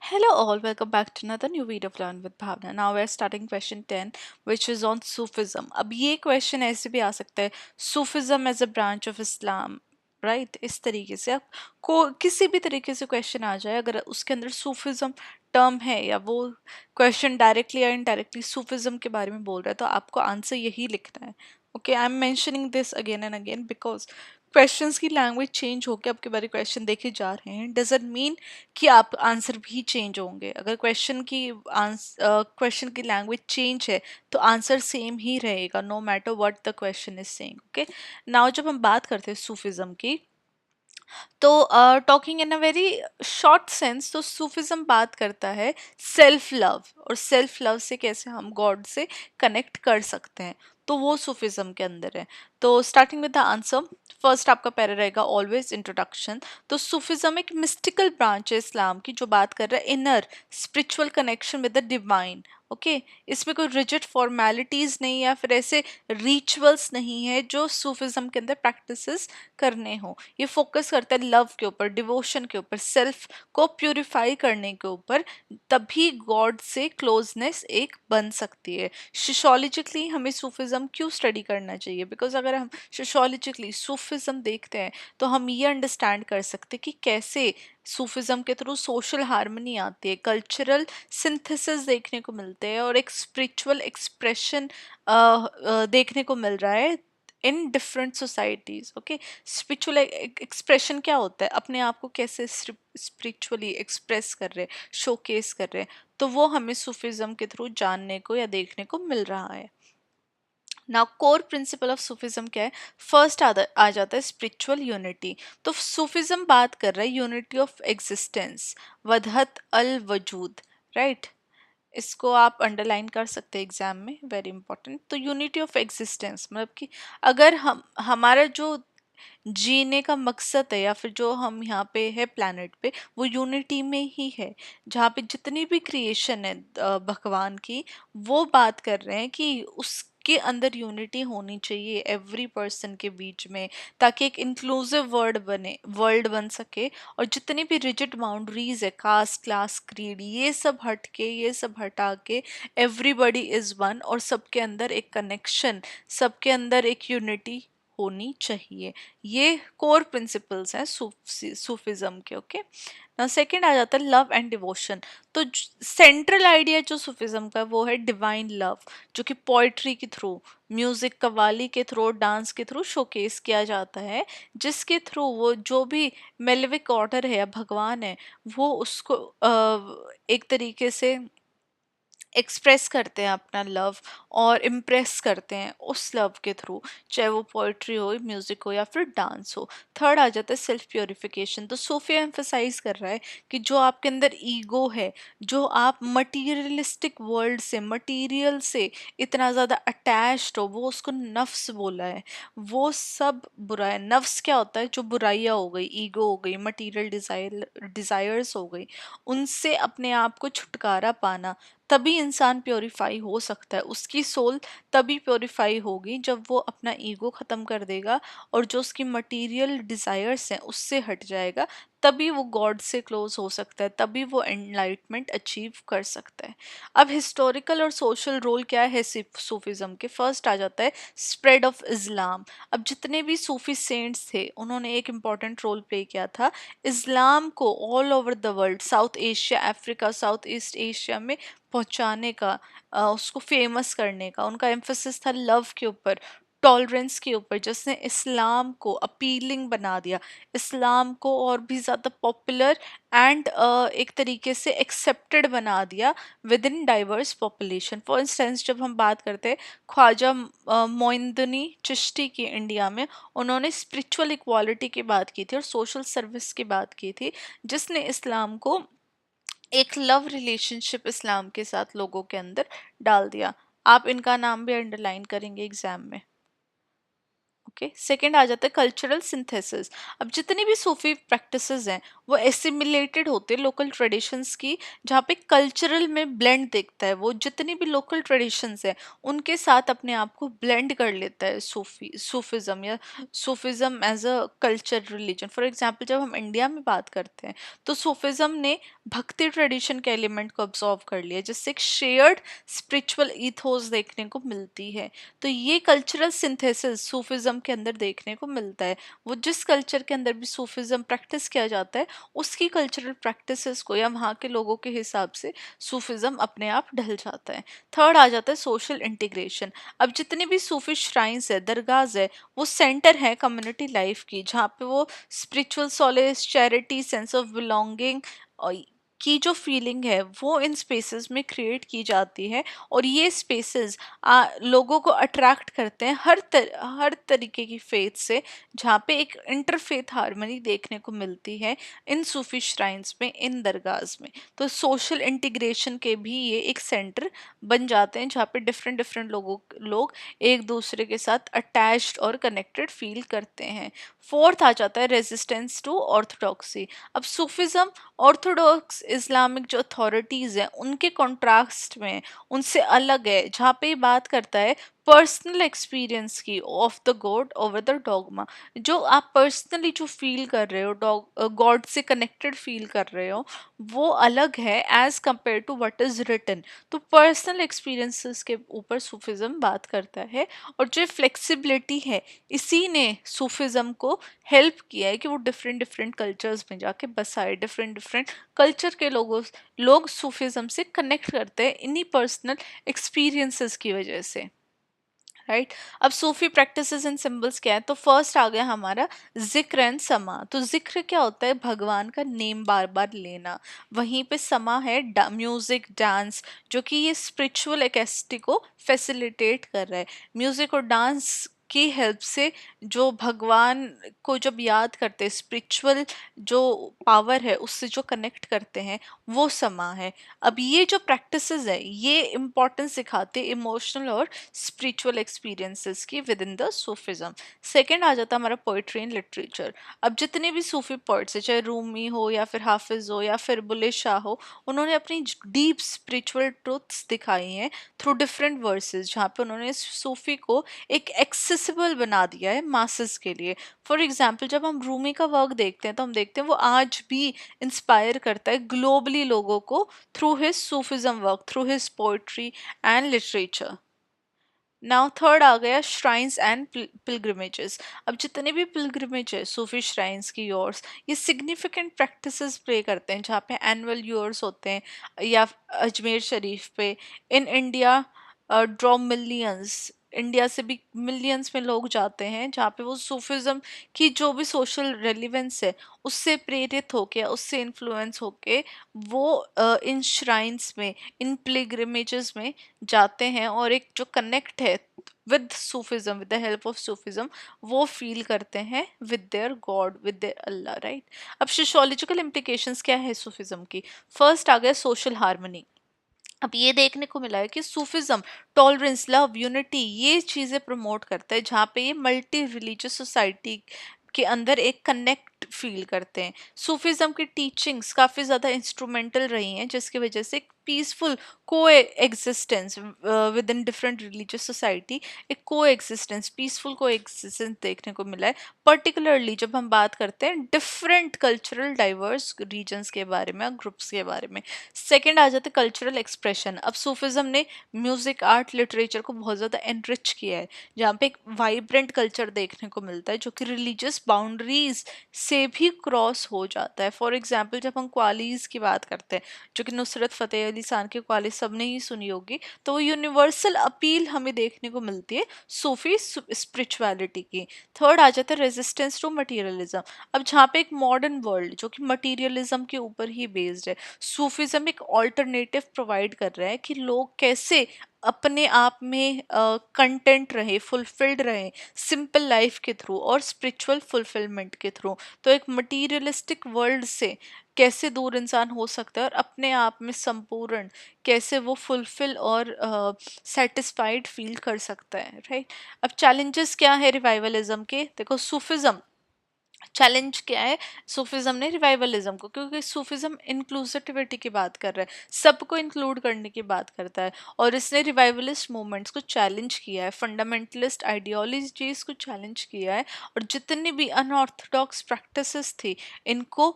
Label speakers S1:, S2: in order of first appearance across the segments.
S1: Hello all, welcome back to another new video of Learn with Bhavna. Now we're starting question 10 which is on Sufism. अब ये question ऐसे भी आ सकता है, Sufism as a branch of Islam, right इस तरीके से आप को किसी भी तरीके से क्वेश्चन आ जाए, अगर उसके अंदर सूफिज्म टर्म है या वो क्वेश्चन डायरेक्टली या इनडायरेक्टली सूफिज्म के बारे में बोल रहा है तो आपको आंसर यही लिखना है. Okay, I am mentioning this again and again because questions की लैंग्वेज चेंज होकर आपके बारे क्वेश्चन देखे जा रहे हैं डजंट मीन कि आप आंसर भी चेंज होंगे. अगर क्वेश्चन की लैंग्वेज चेंज है तो आंसर सेम ही रहेगा no matter what the question is saying. Okay, now जब हम बात करते हैं सूफिज्म की तो talking in a very short sense तो सूफिज्म बात करता है सेल्फ लव, और सेल्फ लव से कैसे हम गॉड से कनेक्ट कर सकते हैं, तो वो सूफिज्म के अंदर है. तो starting with the answer, first आपका पैरा रहेगा ऑलवेज इंट्रोडक्शन. तो सूफिज्म एक मिस्टिकल ब्रांच है इस्लाम की जो बात कर रहा है inner spiritual connection with the divine. Okay, इसमें कोई रिजिड फॉर्मेलिटीज नहीं या फिर ऐसे रिचुअल्स नहीं है जो सूफिज्म के अंदर प्रैक्टिसेस करने हो. ये फोकस करता है लव के ऊपर, डिवोशन के ऊपर, सेल्फ को प्यूरिफाई करने के ऊपर, तभी गॉड से क्लोजनेस एक बन सकती है. सोशोलॉजिकली हमें सूफिज्म क्यों स्टडी करना चाहिए, बिकॉज अगर हम सोशोलॉजिकली सूफिज्म देखते हैं तो हम ये अंडरस्टैंड कर सकते हैं कि कैसे सूफिज्म के थ्रू सोशल हार्मनी आती है, कल्चरल सिंथेसिस देखने को मिलते हैं और एक स्पिरिचुअल एक्सप्रेशन देखने को मिल रहा है in different societies. Okay, spiritual expression क्या होता है, अपने आप को कैसे स्पिरिचुअली एक्सप्रेस कर रहे हैं, शोकेस कर रहे हैं, तो वो हमें सूफिज्म के थ्रू जानने को या देखने को मिल रहा है. Now core principle of Sufism क्या है, फर्स्ट आ जाता है स्पिरिचुअल यूनिटी. तो सूफिज्म बात कर रहा है यूनिटी ऑफ एग्जिस्टेंस, वदहत अल वजूद, राइट. इसको आप अंडरलाइन कर सकते हैं एग्जाम में, वेरी इंपॉर्टेंट. तो यूनिटी ऑफ एग्जिस्टेंस मतलब कि अगर हम हमारा जो जीने का मकसद है या फिर जो हम यहाँ पे है प्लैनेट पे वो यूनिटी में ही है, जहाँ पे जितनी भी क्रिएशन है भगवान की, वो बात कर रहे हैं कि उसके अंदर यूनिटी होनी चाहिए एवरी पर्सन के बीच में, ताकि एक इंक्लूसिव वर्ल्ड बन सके. और जितनी भी रिजिड बाउंड्रीज है, कास्ट क्लास क्रीड, ये सब हट के, ये सब हटा के एवरीबडी इज वन, और सबके अंदर एक कनेक्शन, सबके अंदर एक यूनिटी होनी चाहिए. ये कोर प्रिंसिपल्स हैं सूफिज्म के. ओके, ना सेकंड आ जाता है लव एंड डिवोशन. तो सेंट्रल आइडिया जो सूफिज्म का है वो है डिवाइन लव, जो कि पोइट्री के थ्रू, म्यूजिक कव्वाली के थ्रू, डांस के थ्रू शोकेस किया जाता है, जिसके थ्रू वो जो भी मेलेविक ऑर्डर है या भगवान है वो उसको एक तरीके से एक्सप्रेस करते हैं अपना लव और इम्प्रेस करते हैं उस लव के थ्रू, चाहे वो पोइट्री हो, म्यूजिक हो या फिर डांस हो. थर्ड आ जाता है सेल्फ प्योरिफिकेशन. तो सोफिया एम्फसाइज कर रहा है कि जो आपके अंदर ईगो है, जो आप मटीरियलिस्टिक वर्ल्ड से, मटीरियल से इतना ज़्यादा अटैच्ड हो, वो उसको नफ्स बोला है. वो सब बुरा है. नफ्स क्या होता है, जो बुराइयाँ हो गई, ईगो हो गई, मटीरियल डिज़ायर्स हो गई, उनसे अपने आप को छुटकारा पाना, तभी इंसान प्योरीफाई हो सकता है. उसकी सोल तभी प्योरीफाई होगी जब वो अपना ईगो ख़त्म कर देगा और जो उसकी मटेरियल डिज़ायर्स हैं उससे हट जाएगा, तभी वो गॉड से क्लोज हो सकता है, तभी वो एनलाइटमेंट अचीव कर सकता है. अब हिस्टोरिकल और सोशल रोल क्या है सूफिज्म के, फर्स्ट आ जाता है स्प्रेड ऑफ इस्लाम. अब जितने भी सूफी सेंट्स थे उन्होंने एक इम्पॉर्टेंट रोल प्ले किया था इस्लाम को all over the world, south Asia, Africa, south east Asia में पहुंचाने का, उसको फेमस करने का. उनका एम्फोसिस था लव के ऊपर, टॉलरेंस के ऊपर, जिसने इस्लाम को अपीलिंग बना दिया, इस्लाम को और भी ज़्यादा पॉपुलर एंड एक तरीके से एक्सेप्टेड बना दिया with in diverse population. For instance जब हम बात करते हैं ख्वाजा मोइनुद्दीन चिश्ती की इंडिया में, उन्होंने स्पिरिचुअल इक्वालिटी की बात की थी और सोशल सर्विस की बात की थी, जिसने इस्लाम को एक लव रिलेशनशिप इस्लाम के साथ लोगों के अंदर डाल दिया. आप इनका नाम भी अंडरलाइन करेंगे एग्जाम में. ओके। सेकंड आ जाता है कल्चरल सिंथेसिस। अब जितनी भी सूफी प्रैक्टिसेस हैं वो एसिमिलेटेड होते हैं लोकल ट्रेडिशंस की, जहाँ पे कल्चरल में ब्लेंड दिखता है, वो जितनी भी लोकल ट्रेडिशंस हैं उनके साथ अपने आप को ब्लेंड कर लेता है सूफिज्म, या Sufism as a culture religion. For example जब हम इंडिया में बात करते हैं तो सूफिज्म ने भक्ति ट्रेडिशन के एलिमेंट को ऑब्जॉर्व कर लिया, जिससे एक शेयर्ड स्पिरिचुअल ईथोस देखने को मिलती है। तो ये कल्चरल सिंथेसिस सूफिज्म के अंदर देखने को मिलता है। वो जिस कल्चर के अंदर भी सूफिज्म प्रैक्टिस किया जाता है उसकी कल्चरल प्रैक्टिसेस को या वहाँ के लोगों के हिसाब से सूफिज्म अपने आप ढल जाता है। थर्ड आ जाता है सोशल इंटीग्रेशन। अब जितनी भी सूफी श्राइन्स है, दरगाह है, वो सेंटर है कम्युनिटी लाइफ की, जहाँ पे वो spiritual solace, charity, sense of belonging की जो फीलिंग है वो इन स्पेसेस में क्रिएट की जाती है। और ये स्पेसेस लोगों को अट्रैक्ट करते हैं हर तरीके की फेथ से, जहाँ पे एक इंटरफेथ हार्मनी देखने को मिलती है इन सूफी श्राइन्स में, इन दरगाहs में। तो सोशल इंटीग्रेशन के भी ये एक सेंटर बन जाते हैं, जहाँ पे डिफरेंट डिफरेंट लोग एक दूसरे के साथ अटैच्ड और कनेक्टेड फील करते हैं। फोर्थ आ जाता है रेजिस्टेंस टू ऑर्थोडॉक्सी। अब सूफिज्म ऑर्थोडॉक्स इस्लामिक जो अथॉरिटीज़ हैं उनके कॉन्ट्रास्ट में उनसे अलग है, जहाँ पे ये बात करता है पर्सनल एक्सपीरियंस की of the God over the dogma. जो आप पर्सनली जो फील कर रहे हो, गॉड से कनेक्टेड फील कर रहे हो, वो अलग है as compare to what is written. तो पर्सनल एक्सपीरियंसेस के ऊपर सूफिज्म बात करता है। और जो फ्लेक्सिबिलिटी है, इसी ने सूफिज्म को हेल्प किया है कि वो डिफरेंट डिफरेंट कल्चर्स में जाके बसाए, डिफरेंट डिफरेंट कल्चर के लोग सूफिज्म से कनेक्ट करते हैं इन्हीं पर्सनल एक्सपीरियंसेस की वजह से, राइट। अब सूफी प्रैक्टिसेस एंड सिंबल्स क्या है, तो फर्स्ट आ गया हमारा जिक्र एंड समा। तो जिक्र क्या होता है, भगवान का नेम बार बार लेना। वहीं पे समा है म्यूजिक डांस, जो कि ये स्पिरिचुअल एक्टिविटी को फैसिलिटेट कर रहा है। म्यूजिक और डांस की हेल्प से जो भगवान को जब याद करते हैं, स्पिरिचुअल जो पावर है उससे जो कनेक्ट करते हैं, वो समा है। अब ये जो प्रैक्टिसेस है ये इम्पोर्टेंस सिखाते हैं इमोशनल और स्पिरिचुअल एक्सपीरियंसेस की within the Sufism. Second आ जाता है हमारा पोइट्री एंड लिटरेचर। अब जितने भी सूफी पोइट्स है, चाहे रूमी हो या फिर हाफिज हो या फिर बुल्ले शाह हो, उन्होंने अपनी डीप स्पिरिचुअल ट्रूथ्स दिखाई हैं थ्रू डिफरेंट वर्सेस, जहाँ पे उन्होंने सूफी को एक एक्सेसिबल बना दिया है मासेस के लिए। फॉर एग्जाम्पल जब हम रूमी का वर्क देखते हैं तो हम देखते हैं वो आज भी इंस्पायर करता है ग्लोबली लोगों को through his Sufism work, through his poetry and literature. Now third आ गया श्राइन्स एंड पिलग्रिमेजेस। अब जितने भी पिलग्रिमेज है सूफी श्राइन्स की योर्स, ये सिग्निफिकेंट प्रैक्टिसेस प्ले करते हैं, जहाँ पे एनुअल योर्स होते हैं या अजमेर शरीफ पे। In India draw millions, India से भी मिलियंस में लोग जाते हैं, जहाँ पे वो सूफिज्म की जो भी सोशल रेलिवेंस है उससे प्रेरित होके, उससे इन्फ्लुएंस होके वो इन श्राइन्स में, इन पिलग्रिमेजेस में जाते हैं और एक जो कनेक्ट है with Sufism, with the help of Sufism, वो फील करते हैं with their God, with their Allah, right. अब सोशियोलॉजिकल इम्प्लीकेशंस क्या है सूफिज्म की। फर्स्ट आ गया सोशल हार्मनी। अब ये देखने को मिला है कि सूफिज्म टॉलरेंस, लव, यूनिटी ये चीज़ें प्रमोट करता है, जहाँ पे ये मल्टी रिलीजियस सोसाइटी के अंदर एक कनेक्ट फील करते हैं। सूफिज्म की टीचिंग्स काफ़ी ज़्यादा इंस्ट्रूमेंटल रही हैं, जिसकी वजह से पीसफुल को existence with in different religious society, एक को एग्जिस्टेंस, पीसफुल को एग्जिस्टेंस देखने को मिला है। पर्टिकुलरली जब हम बात करते हैं डिफरेंट कल्चरल डाइवर्स रीजन्स के बारे में, ग्रुप्स के बारे में। सेकेंड आ जाता है कल्चरल एक्सप्रेशन। अब सूफिज्म ने म्यूजिक, आर्ट, लिटरेचर को बहुत ज़्यादा एनरिच किया है, जहाँ पे एक वाइब्रेंट कल्चर देखने को मिलता है जो कि रिलीजियस बाउंड्रीज से भी क्रॉस हो जाता है। फॉर एग्जाम्पल जब हम क्वालीज की बात करते हैं, जो कि नुसरत फ़तेह अली खान की क्वालीज सबने ही सुनी होगी, तो वो यूनिवर्सल अपील हमें देखने को मिलती है सूफी स्पिरिचुअलिटी की। थर्ड आ जाता है रेजिस्टेंस टू मटीरियलिज्म। अब जहाँ पे एक मॉडर्न वर्ल्ड जो कि मटीरियलिज्म के ऊपर ही बेस्ड है, सूफिज्म एक ऑल्टरनेटिव प्रोवाइड कर रहा है कि लोग कैसे अपने आप में कंटेंट रहे, फुलफिल्ड रहे सिंपल लाइफ के थ्रू और स्पिरिचुअल फुलफिलमेंट के थ्रू। तो एक मटीरियलिस्टिक वर्ल्ड से कैसे दूर इंसान हो सकता है और अपने आप में संपूर्ण कैसे वो फुलफिल और सेटिस्फाइड फील कर सकता है, राइट। अब चैलेंजेस क्या है रिवाइवलिज्म के, देखो सूफिज्म चैलेंज क्या है सूफिज्म ने रिवाइवलिज्म को, क्योंकि सूफिज्म इंक्लूसिविटी की बात कर रहा है, सबको इंक्लूड करने की बात करता है, और इसने रिवाइवलिस्ट मूवमेंट्स को चैलेंज किया है, फंडामेंटलिस्ट आइडियोलॉजीज को चैलेंज किया है, और जितनी भी अनऑर्थोडॉक्स प्रैक्टिसेस थी इनको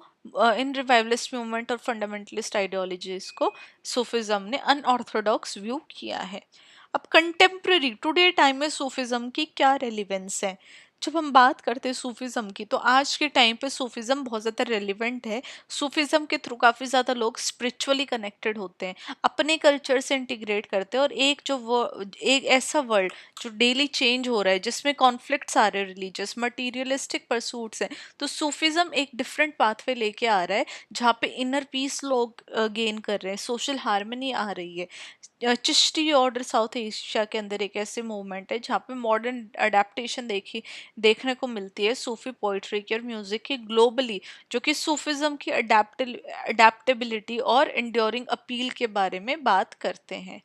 S1: इन रिवाइवलिस्ट मूवमेंट और फंडामेंटलिस्ट आइडियोलॉजीज को सूफिज्म ने अनऑर्थोडॉक्स व्यू किया है। अब कंटेम्प्रेरी टुडे टाइम में सूफिज्म की क्या रेलिवेंस है, जब हम बात करते हैं सूफिज्म की तो आज के टाइम पे सूफिज्म बहुत ज़्यादा रेलिवेंट है। सूफिज्म के थ्रू काफ़ी ज़्यादा लोग स्पिरिचुअली कनेक्टेड होते हैं, अपने कल्चर से इंटीग्रेट करते हैं, और एक ऐसा वर्ल्ड जो डेली चेंज हो रहा है जिसमें कॉन्फ्लिक्ट्स आ रहे हैं, रिलीजियस मटीरियलिस्टिक परसूट्स हैं, तो सूफिज्म एक डिफरेंट पाथवे लेके आ रहा है जहाँ पे इनर पीस लोग गेन कर रहे हैं, सोशल हार्मनी आ रही है। चिश्ती ऑर्डर साउथ एशिया के अंदर एक ऐसे मूवमेंट है जहाँ पे मॉडर्न अडेप्टेशन देखने को मिलती है सूफी पोइट्री की और म्यूजिक की ग्लोबली, जो कि सूफिज्म की अडेप्टेबिलिटी और इंड्योरिंग अपील के बारे में बात करते हैं।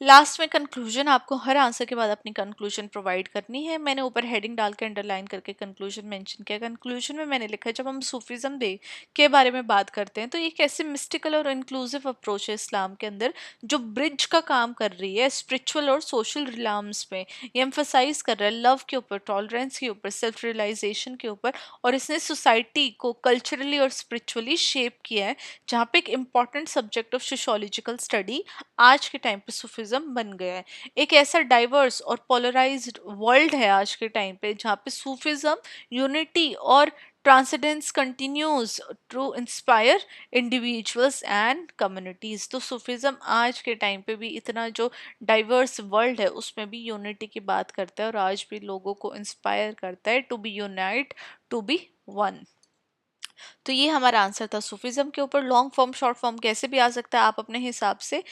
S1: लास्ट में कंक्लूजन, आपको हर आंसर के बाद अपनी कंक्लूजन प्रोवाइड करनी है। मैंने ऊपर हेडिंग डाल के अंडरलाइन करके कंक्लूजन मेंशन किया। कंक्लूजन में मैंने लिखा है जब हम सूफिज्म डे के बारे में बात करते हैं तो ये कैसे मिस्टिकल और इंक्लूसिव अप्रोच है इस्लाम के अंदर, जो ब्रिज का काम कर रही है स्पिरिचुअल और सोशल रिलाम्स में। ये एम्फोसाइज कर रहा है लव के ऊपर, टॉलरेंस के ऊपर, सेल्फ रियलाइजेशन के ऊपर, और इसने सोसाइटी को कल्चरली और स्पिरिचुअली शेप किया है, जहाँ पे एक important subject of sociological study आज के टाइम पे सूफिज्म बन गया है। एक ऐसा डाइवर्स और पोलराइज्ड वर्ल्ड है आज के टाइम पे जहाँ पे सूफिज्म यूनिटी और transcendence continues to inspire individuals and communities. तो सूफिज्म आज के टाइम पे भी इतना जो डाइवर्स वर्ल्ड है उसमें भी यूनिटी की बात करता है और आज भी लोगों को इंस्पायर करता है to be unite, to be one. तो ये हमारा आंसर था सूफिज्म के ऊपर। लॉन्ग फॉर्म शॉर्ट फॉर्म कैसे भी आ सकता है, आप अपने हिसाब से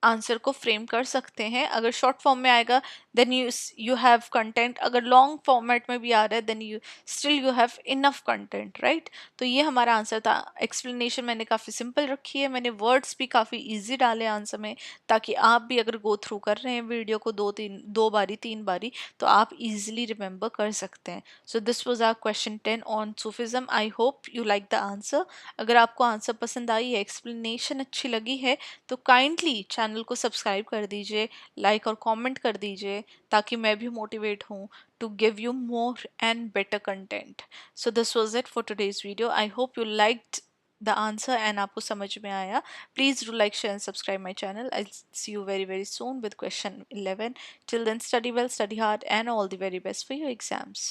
S1: आंसर को फ्रेम कर सकते हैं। अगर शॉर्ट फॉर्म में आएगा देन यू हैव कंटेंट, अगर लॉन्ग फॉर्मेट में भी आ रहा है then you have enough content, right. तो ये हमारा आंसर था। एक्सप्लेनेशन मैंने काफ़ी सिंपल रखी है, मैंने वर्ड्स भी काफ़ी इजी डाले आंसर में, ताकि आप भी अगर गो थ्रू कर रहे हैं वीडियो को दो बारी तीन बारी तो आप इजीली रिमेंबर कर सकते हैं। So this was our question 10 on Sufism. I hope you like the answer. अगर आपको आंसर पसंद आई है, एक्सप्लेनेशन अच्छी लगी है, तो काइंडली चैनल को सब्सक्राइब कर दीजिए, लाइक और कमेंट कर दीजिए, ताकि मैं भी मोटिवेट हूँ to give you more and better content. So this was it for today's video. I hope you liked the answer and आपको समझ में आया। Please do like share and subscribe my channel. I see you very soon with question 11. Till then, study well, study hard, and all the very best for your exams.